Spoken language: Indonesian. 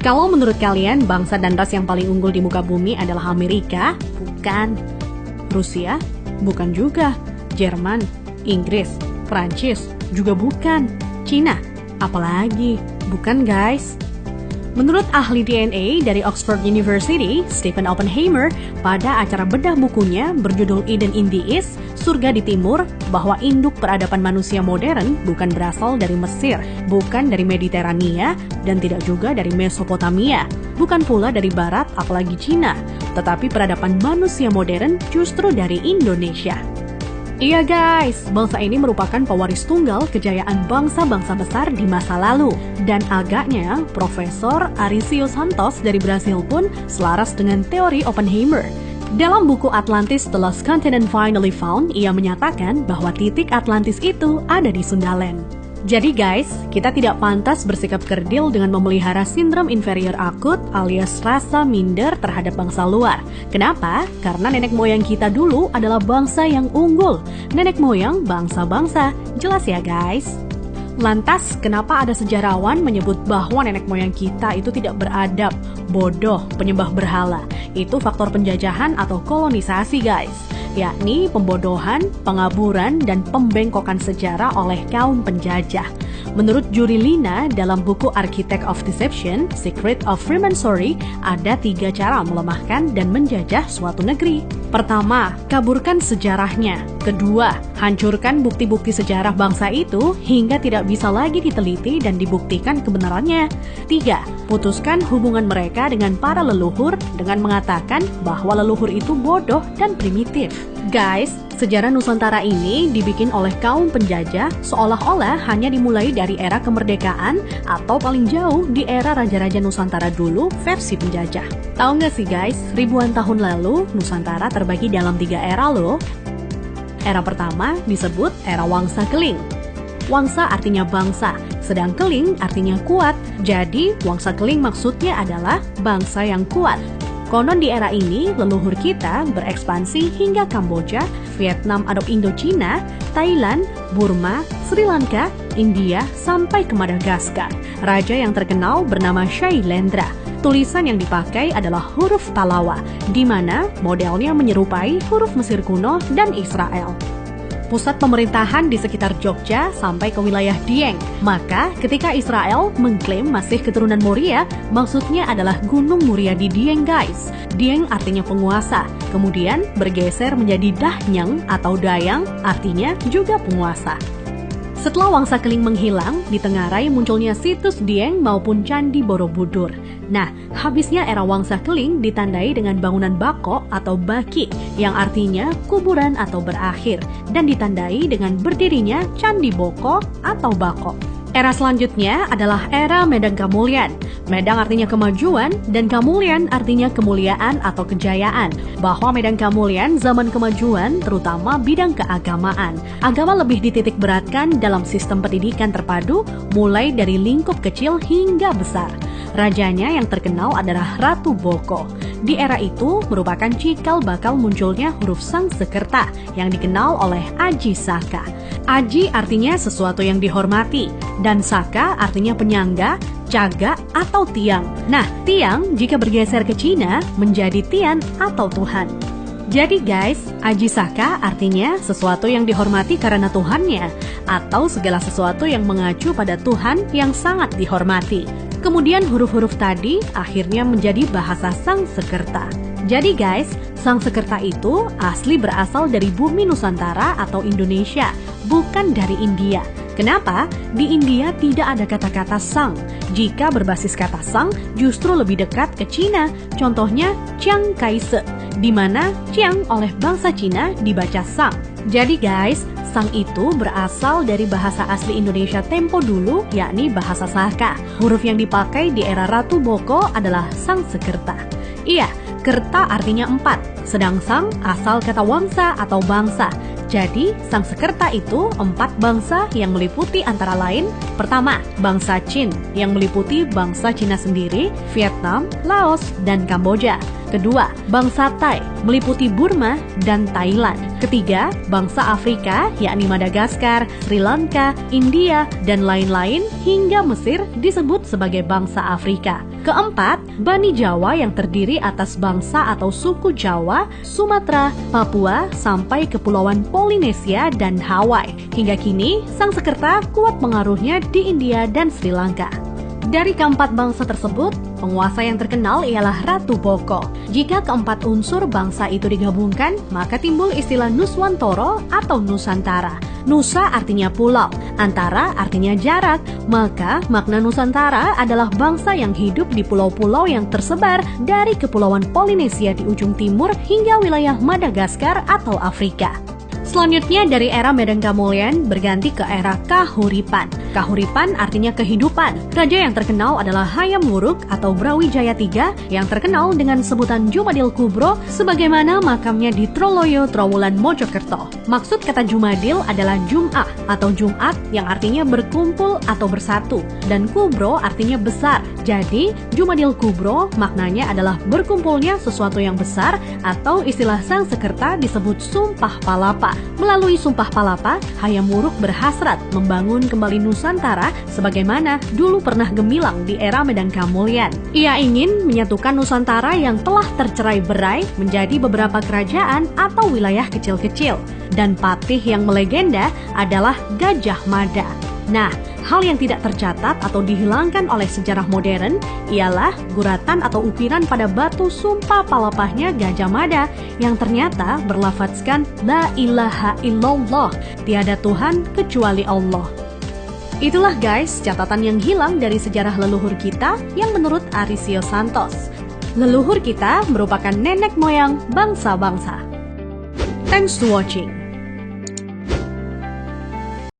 Kalau menurut kalian bangsa dan ras yang paling unggul di muka bumi adalah Amerika? Bukan. Rusia? Bukan juga. Jerman? Inggris? Prancis? Juga bukan. Cina? Apalagi? Bukan guys. Menurut ahli DNA dari Oxford University, Stephen Oppenheimer, pada acara bedah bukunya berjudul Eden in the East, Surga di Timur, bahwa induk peradaban manusia modern bukan berasal dari Mesir, bukan dari Mediterania, dan tidak juga dari Mesopotamia, bukan pula dari Barat apalagi Cina, tetapi peradaban manusia modern justru dari Indonesia. Iya guys, bangsa ini merupakan pewaris tunggal kejayaan bangsa-bangsa besar di masa lalu. Dan agaknya, Profesor Arício Santos dari Brasil pun selaras dengan teori Oppenheimer. Dalam buku Atlantis The Lost Continent Finally Found, ia menyatakan bahwa titik Atlantis itu ada di Sundaland. Jadi guys, kita tidak pantas bersikap kerdil dengan memelihara sindrom inferior akut alias rasa minder terhadap bangsa luar. Kenapa? Karena nenek moyang kita dulu adalah bangsa yang unggul. Nenek moyang bangsa-bangsa. Jelas ya guys? Lantas, kenapa ada sejarawan menyebut bahwa nenek moyang kita itu tidak beradab, bodoh, penyembah berhala? Itu faktor penjajahan atau kolonisasi guys, yakni pembodohan, pengaburan, dan pembengkokan sejarah oleh kaum penjajah. Menurut Juri Lina dalam buku Architect of Deception, Secret of Freemasonry, ada 3 cara melemahkan dan menjajah suatu negeri. Pertama, kaburkan sejarahnya. Kedua, hancurkan bukti-bukti sejarah bangsa itu hingga tidak bisa lagi diteliti dan dibuktikan kebenarannya. 3, putuskan hubungan mereka dengan para leluhur dengan mengatakan bahwa leluhur itu bodoh dan primitif. Guys, sejarah Nusantara ini dibikin oleh kaum penjajah seolah-olah hanya dimulai dari era kemerdekaan atau paling jauh di era Raja-Raja Nusantara dulu versi penjajah. Tahu nggak sih guys, ribuan tahun lalu Nusantara terbagi dalam 3 era loh. Era pertama disebut era Wangsa Keling. Wangsa artinya bangsa, sedang Keling artinya kuat. Jadi Wangsa Keling maksudnya adalah bangsa yang kuat. Konon di era ini, leluhur kita berekspansi hingga Kamboja, Vietnam atau Indochina, Thailand, Burma, Sri Lanka, India, sampai ke Madagaskar. Raja yang terkenal bernama Shailendra. Tulisan yang dipakai adalah huruf Talawa, di mana modelnya menyerupai huruf Mesir kuno dan Israel. Pusat pemerintahan di sekitar Jogja sampai ke wilayah Dieng. Maka ketika Israel mengklaim masih keturunan Moria, maksudnya adalah Gunung Muria di Dieng guys. Dieng artinya penguasa, kemudian bergeser menjadi Dahnyang atau Dayang, artinya juga penguasa. Setelah Wangsa Keling menghilang, ditengarai munculnya situs Dieng maupun Candi Borobudur. Nah, habisnya era Wangsa Keling ditandai dengan bangunan Bako atau Baki, yang artinya kuburan atau berakhir, dan ditandai dengan berdirinya Candi Boko atau Bako. Era selanjutnya adalah era Medang Kamulyan. Medang artinya kemajuan dan Kamulyan artinya kemuliaan atau kejayaan. Bahwa Medang Kamulyan zaman kemajuan terutama bidang keagamaan. Agama lebih dititik beratkan dalam sistem pendidikan terpadu mulai dari lingkup kecil hingga besar. Rajanya yang terkenal adalah Ratu Boko. Di era itu merupakan cikal bakal munculnya huruf Sangsekerta yang dikenal oleh Aji Saka. Aji artinya sesuatu yang dihormati, dan Saka artinya penyangga, caga, atau tiang. Nah, tiang jika bergeser ke Cina menjadi Tian atau Tuhan. Jadi guys, Aji Saka artinya sesuatu yang dihormati karena Tuhannya, atau segala sesuatu yang mengacu pada Tuhan yang sangat dihormati. Kemudian huruf-huruf tadi akhirnya menjadi bahasa Sangsekerta. Jadi guys, Sangsekerta itu asli berasal dari bumi Nusantara atau Indonesia, bukan dari India. Kenapa? Di India tidak ada kata-kata sang. Jika berbasis kata sang, justru lebih dekat ke Cina. Contohnya Chiang Kai-shek, di mana Chiang oleh bangsa Cina dibaca sang. Jadi guys, sang itu berasal dari bahasa asli Indonesia tempo dulu, yakni bahasa Saka. Huruf yang dipakai di era Ratu Boko adalah Sangsekerta. Iya, kerta artinya 4, sedang sang asal kata wangsa atau bangsa. Jadi, Sangsekerta itu 4 bangsa yang meliputi antara lain, pertama, bangsa Qin yang meliputi bangsa Cina sendiri, Vietnam, Laos, dan Kamboja. Kedua, bangsa Thai meliputi Burma dan Thailand. Ketiga, bangsa Afrika, yakni Madagaskar, Sri Lanka, India, dan lain-lain hingga Mesir disebut sebagai bangsa Afrika. Keempat, Bani Jawa yang terdiri atas bangsa atau suku Jawa, Sumatera, Papua, sampai Kepulauan Polinesia dan Hawaii. Hingga kini, Sangsekerta kuat pengaruhnya di India dan Sri Lanka. Dari keempat bangsa tersebut, penguasa yang terkenal ialah Ratu Boko. Jika keempat unsur bangsa itu digabungkan, maka timbul istilah Nuswantara atau Nusantara. Nusa artinya pulau, antara artinya jarak, maka makna Nusantara adalah bangsa yang hidup di pulau-pulau yang tersebar dari Kepulauan Polinesia di ujung timur hingga wilayah Madagaskar atau Afrika. Selanjutnya dari era Medan Kamulyan berganti ke era Kahuripan. Kahuripan artinya kehidupan. Raja yang terkenal adalah Hayam Wuruk atau Brawijaya III yang terkenal dengan sebutan Jumadil Kubro sebagaimana makamnya di Troloyo, Trowulan, Mojokerto. Maksud kata Jumadil adalah Jum'ah atau Jumat yang artinya berkumpul atau bersatu dan Kubro artinya besar. Jadi Jumadil Kubro maknanya adalah berkumpulnya sesuatu yang besar atau istilah Sangsekerta disebut Sumpah Palapa. Melalui Sumpah Palapa, Hayam Wuruk berhasrat membangun kembali Nusantara sebagaimana dulu pernah gemilang di era Medan Kamulyan. Ia ingin menyatukan Nusantara yang telah tercerai-berai menjadi beberapa kerajaan atau wilayah kecil-kecil. Dan patih yang melegenda adalah Gajah Mada. Nah, hal yang tidak tercatat atau dihilangkan oleh sejarah modern ialah guratan atau ukiran pada batu sumpah palapahnya Gajah Mada yang ternyata berlafadzkan La ilaha illallah, tiada Tuhan kecuali Allah. Itulah guys catatan yang hilang dari sejarah leluhur kita yang menurut Arisio Santos. Leluhur kita merupakan nenek moyang bangsa-bangsa. Thanks to watching.